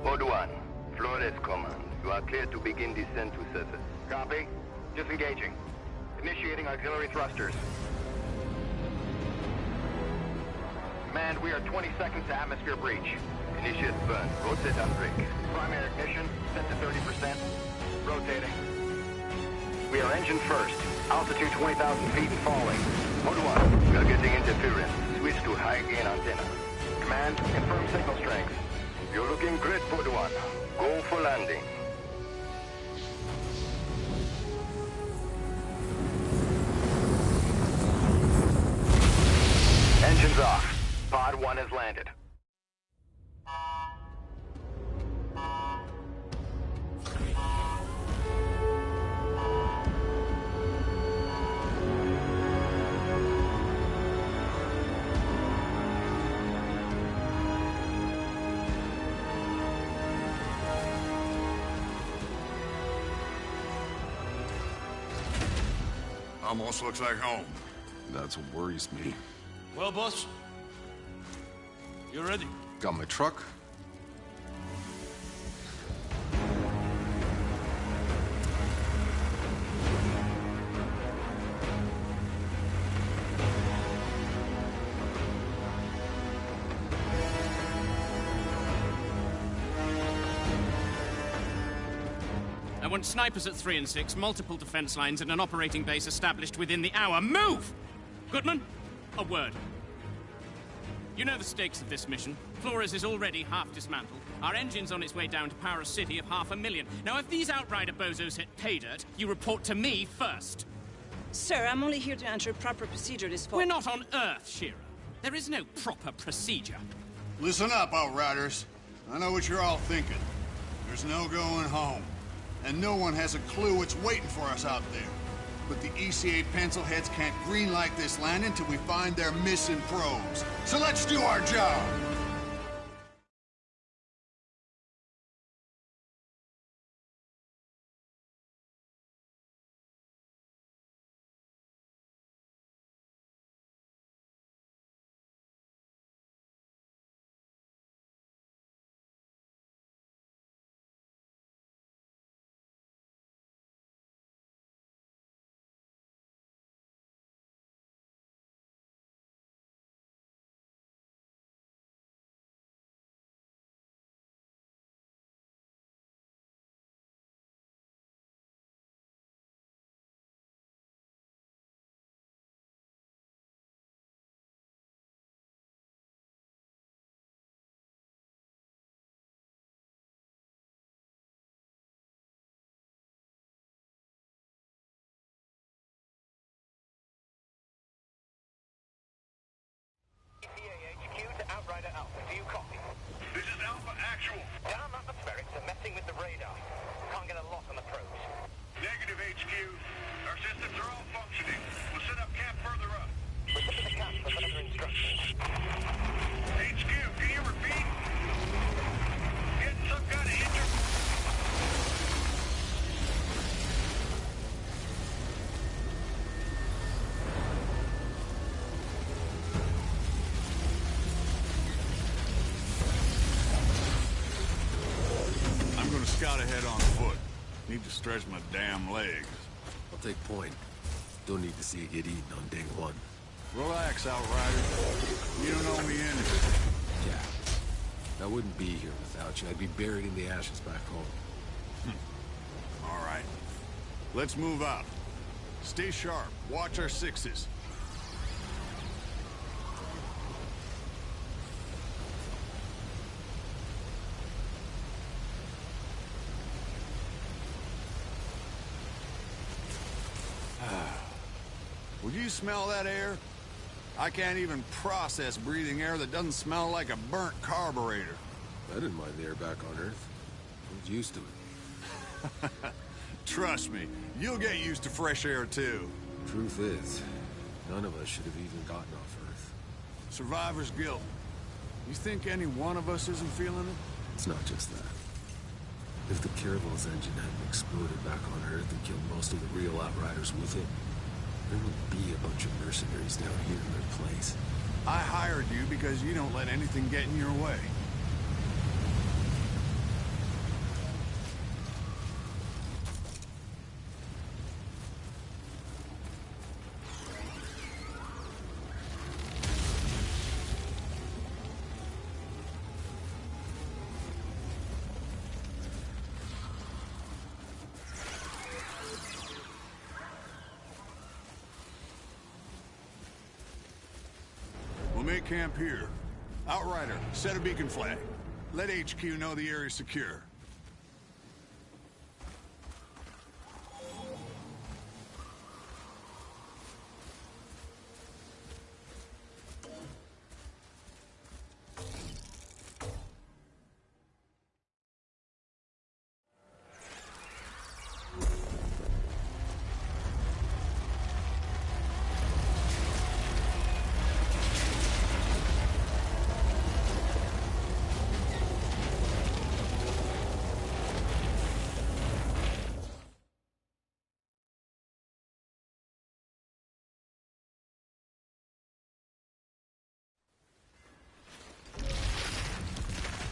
Code 1, Flores Command. You are clear to begin descent to surface. Copy. Disengaging. Initiating auxiliary thrusters. Command, we are 20 seconds to atmosphere breach. Initiate burn. Rotate and brake. Primary ignition, set to 30%. Rotating. We are engine first. Altitude 20,000 feet and falling. Code 1, we are getting interference. Switch to high gain antenna. Command, confirm signal strength. You're looking great, Code 1. Go for landing. Engines off. Pod 1 has landed. Almost looks like home. That's what worries me. Well, boss, you ready? Got my truck. I want snipers at 3 and 6, multiple defense lines, and an operating base established within the hour. Move! Goodman, a word. You know the stakes of this mission. Flores is already half dismantled. Our engine's on its way down to power a city of 500,000. Now, if these Outrider bozos hit pay dirt, you report to me first. Sir, I'm only here to ensure proper procedure is followed. We're not on Earth, Shira. There is no proper procedure. Listen up, Outriders. I know what you're all thinking. There's no going home. And no one has a clue what's waiting for us out there. But the ECA pencilheads can't greenlight this land until we find their missing probes. So let's do our job! ECA HQ to Outrider Alpha. Do you copy? This is Alpha Actual. Down atmospherics are messing with the radar. Can't get a lock on the probes. Negative HQ. Our systems are all functioning. We'll set up camp further up. Return to the camp for further instructions. HQ, can you repeat? Getting some kind of injury? Scout ahead on foot. Need to stretch my damn legs. I'll take point. Don't need to see it get eaten on day one. Relax, Outrider. You don't owe me anything. Yeah. I wouldn't be here without you. I'd be buried in the ashes back home. All right. Let's move out. Stay sharp. Watch our sixes. Would you smell that air? I can't even process breathing air that doesn't smell like a burnt carburetor. I didn't mind the air back on Earth. I was used to it. Trust me, you'll get used to fresh air too. Truth is, none of us should have even gotten off Earth. Survivor's guilt. You think any one of us isn't feeling it? It's not just that. If the Caravel's engine hadn't exploded back on Earth and killed most of the real Outriders with it, there would be a bunch of mercenaries down here in their place. I hired you because you don't let anything get in your way. camp here. Outrider, set a beacon flag. Let HQ know the area's secure.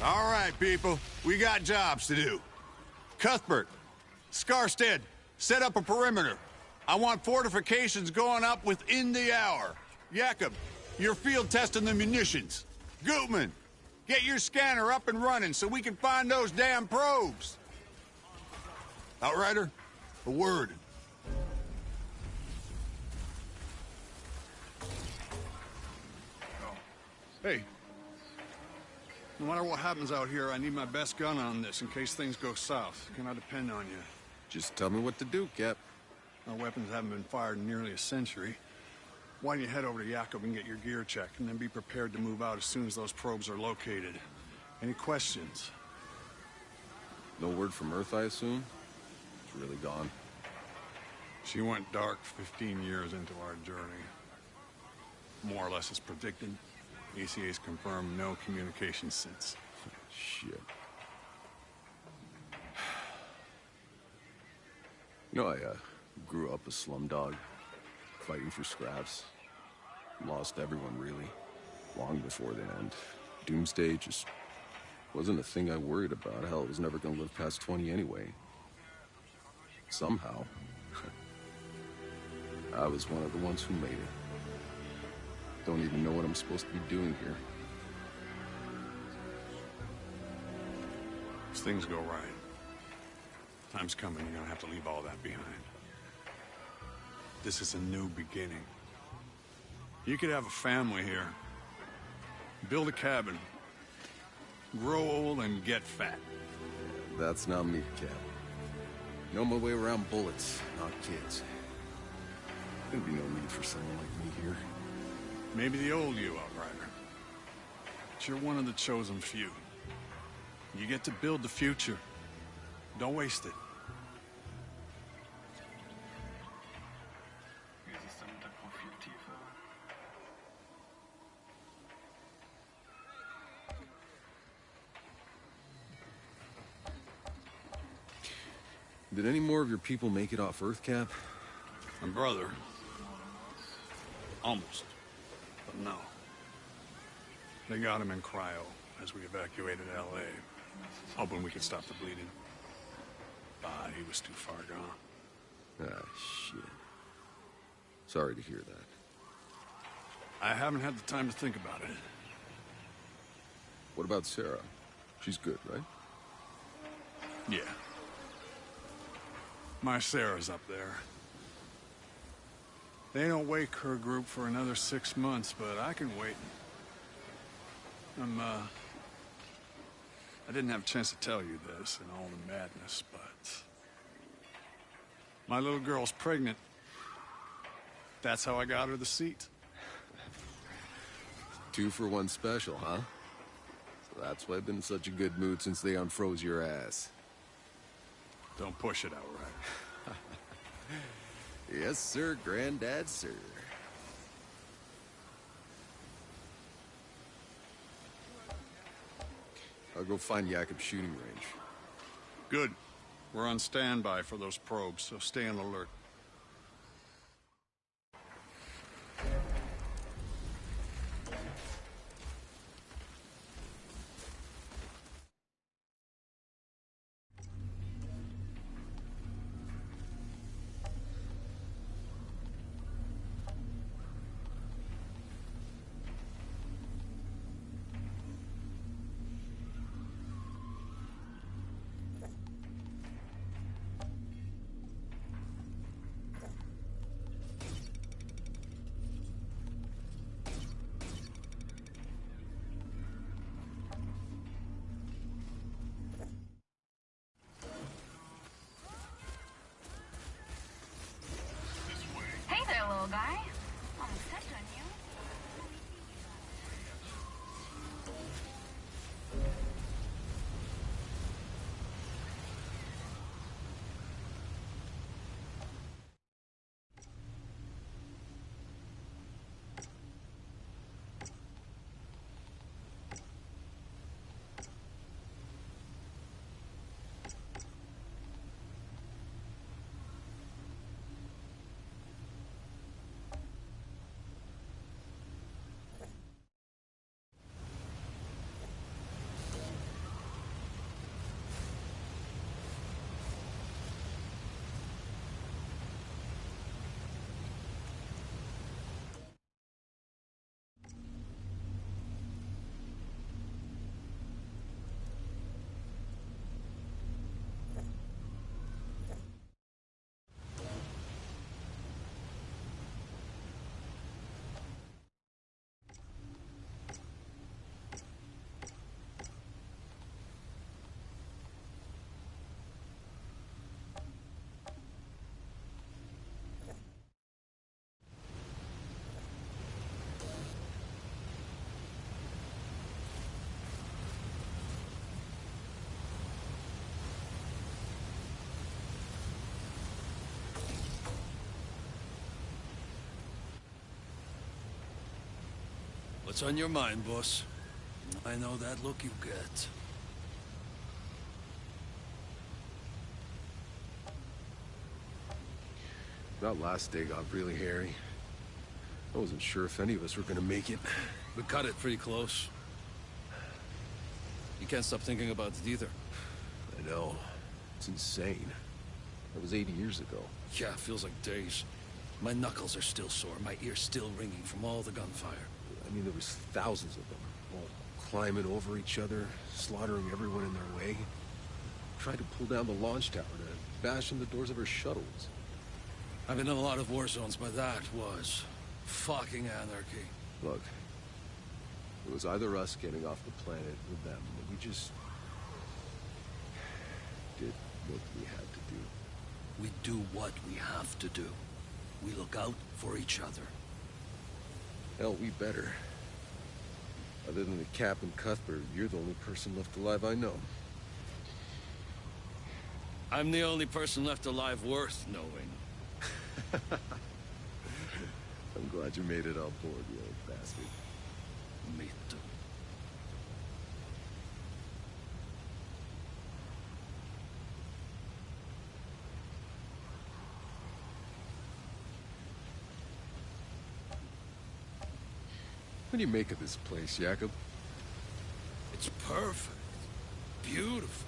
All right, people. We got jobs to do. Cuthbert, Scarstead, set up a perimeter. I want fortifications going up within the hour. Jakob, you're field testing the munitions. Gutman, get your scanner up and running so we can find those damn probes. Outrider, a word. Hey. No matter what happens out here, I need my best gun on this in case things go south. Can I depend on you? Just tell me what to do, Cap. Our weapons haven't been fired in nearly a century. Why don't you head over to Jakob and get your gear checked, and then be prepared to move out as soon as those probes are located. Any questions? No word from Earth, I assume? It's really gone. She went dark 15 years into our journey. More or less as predicted. ECA's confirmed no communication since. Shit. You know, I grew up a slumdog, fighting for scraps. Lost everyone, really, long before the end. Doomsday just wasn't a thing I worried about. Hell, I was never gonna live past 20 anyway. Somehow, I was one of the ones who made it. Don't even know what I'm supposed to be doing here. As things go right, time's coming, you're gonna have to leave all that behind. This is a new beginning. You could have a family here. Build a cabin. Grow old and get fat. That's not me, Cap. Know my way around bullets, not kids. There'd be no need for someone like me here. Maybe the old you, Outrider. But you're one of the chosen few. You get to build the future. Don't waste it. Did any more of your people make it off Earth, Cap? My brother. Almost. But no. They got him in cryo as we evacuated LA, hoping we could stop the bleeding. But he was too far gone. Ah, shit. Sorry to hear that. I haven't had the time to think about it. What about Sarah? She's good, right? Yeah. My Sarah's up there. They don't wake her group for another 6 months, but I can wait. I didn't have a chance to tell you this in all the madness, but... my little girl's pregnant. That's how I got her the seat. 2 for 1 special, huh? So that's why I've been in such a good mood since they unfroze your ass. Don't push it, Outrider. Yes, sir, Granddad, sir. I'll go find Jakob's shooting range. Good. We're on standby for those probes, so stay on alert. What's on your mind, boss? I know that look you get. That last day got really hairy. I wasn't sure if any of us were gonna make it. We cut it pretty close. You can't stop thinking about it either. I know. It's insane. That was 80 years ago. Yeah, feels like days. My knuckles are still sore, my ears still ringing from all the gunfire. I mean, there was thousands of them, all climbing over each other, slaughtering everyone in their way. Tried to pull down the launch tower to bash in the doors of our shuttles. I've been in a lot of war zones, but that was fucking anarchy. Look, it was either us getting off the planet or them, and we just did what we had to do. We do what we have to do. We look out for each other. Hell, we better. Other than the Cap and Cuthbert, you're the only person left alive I know. I'm the only person left alive worth knowing. I'm glad you made it on board, you old bastard. Me too. What do you make of this place, Jacob? It's perfect. Beautiful.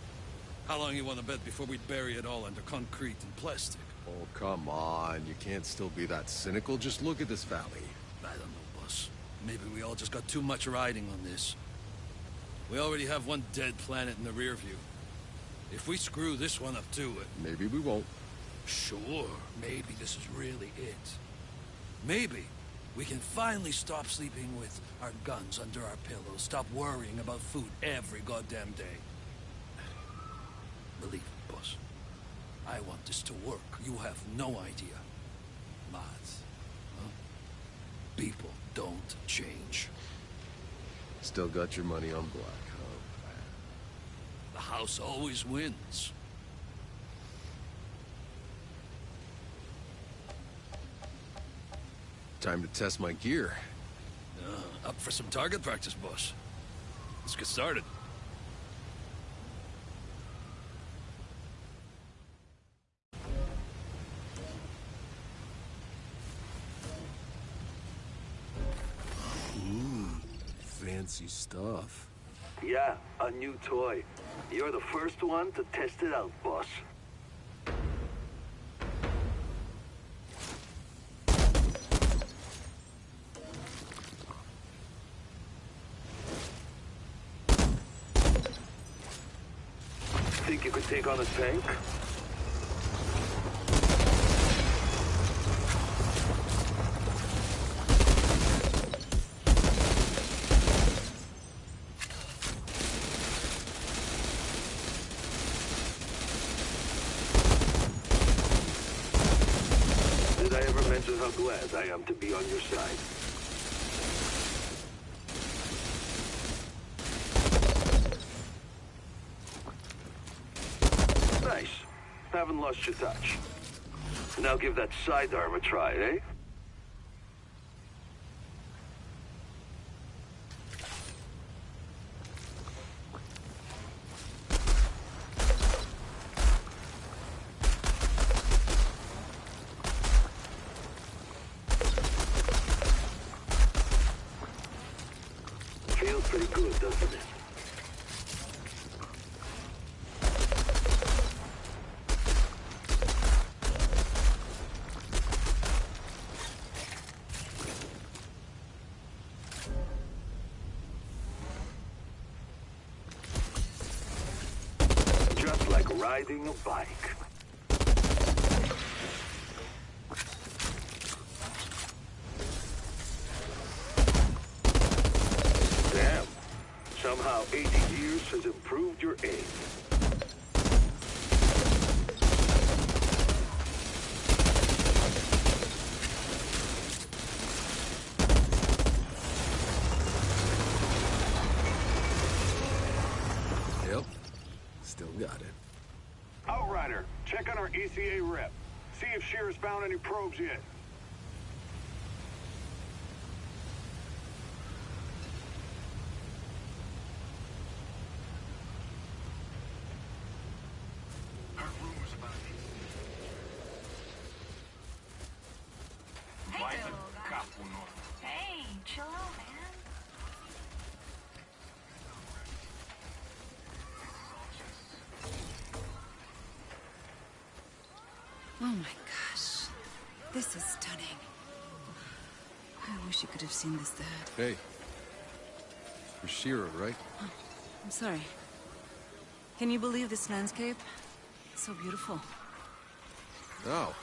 How long you want to bet before we bury it all under concrete and plastic? Oh, come on. You can't still be that cynical. Just look at this valley. I don't know, boss. Maybe we all just got too much riding on this. We already have one dead planet in the rear view. If we screw this one up too... Maybe we won't. Sure, maybe this is really it. Maybe we can finally stop sleeping with our guns under our pillows, stop worrying about food every goddamn day. Believe it, boss. I want this to work. You have no idea. But, people don't change. Still got your money on black, huh? The house always wins. Time to test my gear. Up for some target practice, boss. Let's get started. Fancy stuff. Yeah, a new toy. You're the first one to test it out, boss. Think you could take on a tank? Did I ever mention how glad I am to be on your side? Nice. Haven't lost your touch. Now give that sidearm a try, eh? Feels pretty good, doesn't it? Just like riding a bike. Damn. Somehow 80 years has improved your aim. Yep. Still got it. Outrider, check on our ECA rep. See if Shearer's found any probes yet. Oh my gosh. This is stunning. I wish you could have seen this, Dad. Hey. You're Shira, right? Oh, I'm sorry. Can you believe this landscape? It's so beautiful. Oh.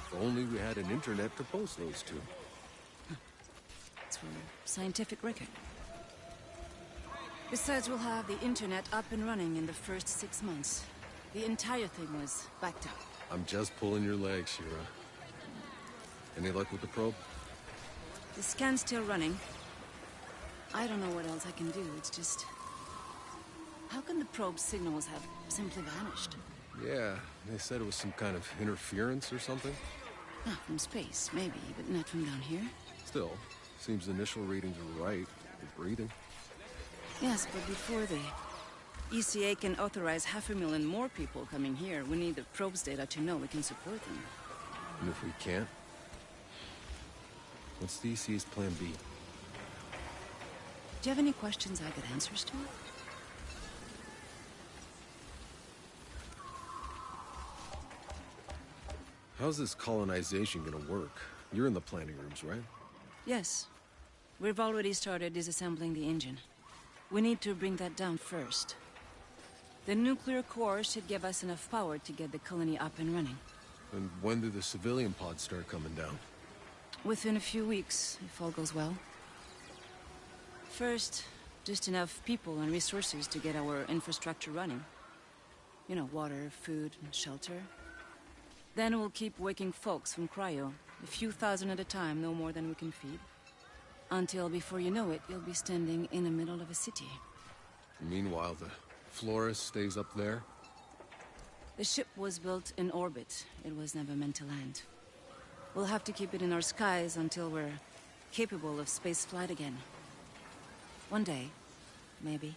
If only we had an internet to post those to. It's for scientific record. Besides, we'll have the internet up and running in the first 6 months. The entire thing was backed up. I'm just pulling your leg, Shira. Any luck with the probe? The scan's still running. I don't know what else I can do, it's just... How can the probe signals have simply vanished? Yeah, they said it was some kind of interference or something. Ah, from space, maybe, but not from down here. Still, seems the initial readings are right. We're breathing. Yes, but before the ECA can authorize 500,000 more people coming here, we need the probe's data to know we can support them. And if we can't? What's the ECA's plan B? Do you have any questions I get answers to? How's this colonization gonna work? You're in the planning rooms, right? Yes. We've already started disassembling the engine. We need to bring that down first. The nuclear core should give us enough power to get the colony up and running. And when do the civilian pods start coming down? Within a few weeks, if all goes well. First, just enough people and resources to get our infrastructure running. You know, water, food, and shelter. Then we'll keep waking folks from cryo, a few thousand at a time, no more than we can feed. Until, before you know it, you'll be standing in the middle of a city. Meanwhile, the Flores stays up there? The ship was built in orbit. It was never meant to land. We'll have to keep it in our skies until we're capable of space flight again. One day, maybe.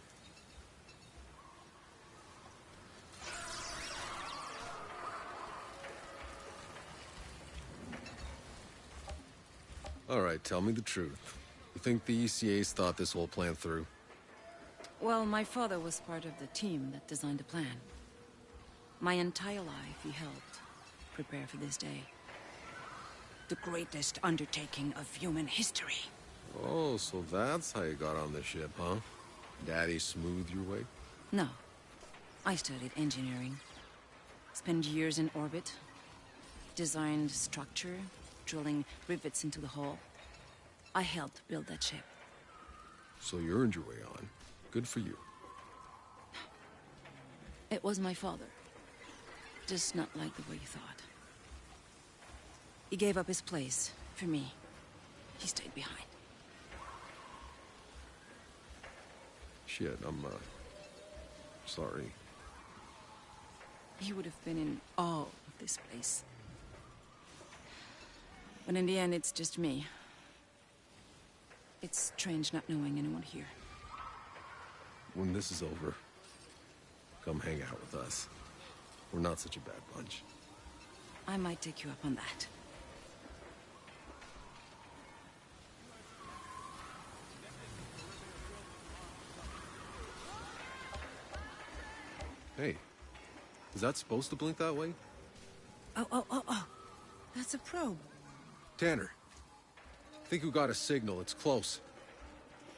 All right, tell me the truth. You think the ECA's thought this whole plan through? Well, my father was part of the team that designed the plan. My entire life, he helped prepare for this day. The greatest undertaking of human history. Oh, so that's how you got on the ship, huh? Daddy smoothed your way? No. I studied engineering. Spent years in orbit. Designed structure, drilling rivets into the hull. I helped build that ship. So you earned your way on. Good for you. It was my father. Just not like the way you thought. He gave up his place for me. He stayed behind. Shit, I'm, sorry. He would have been in awe of this place. But in the end, it's just me. It's strange not knowing anyone here. When this is over, come hang out with us. We're not such a bad bunch. I might take you up on that. Hey, is that supposed to blink that way? Oh. That's a probe. Tanner, think we got a signal. It's close.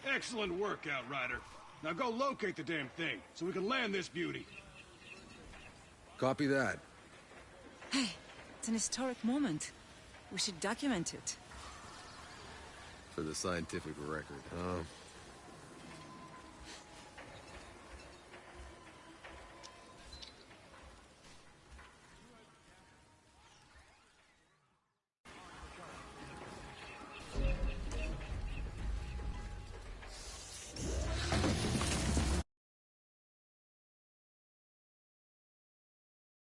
Excellent work, Outrider. Now go locate the damn thing, so we can land this beauty. Copy that. Hey, it's an historic moment. We should document it. For the scientific record, huh?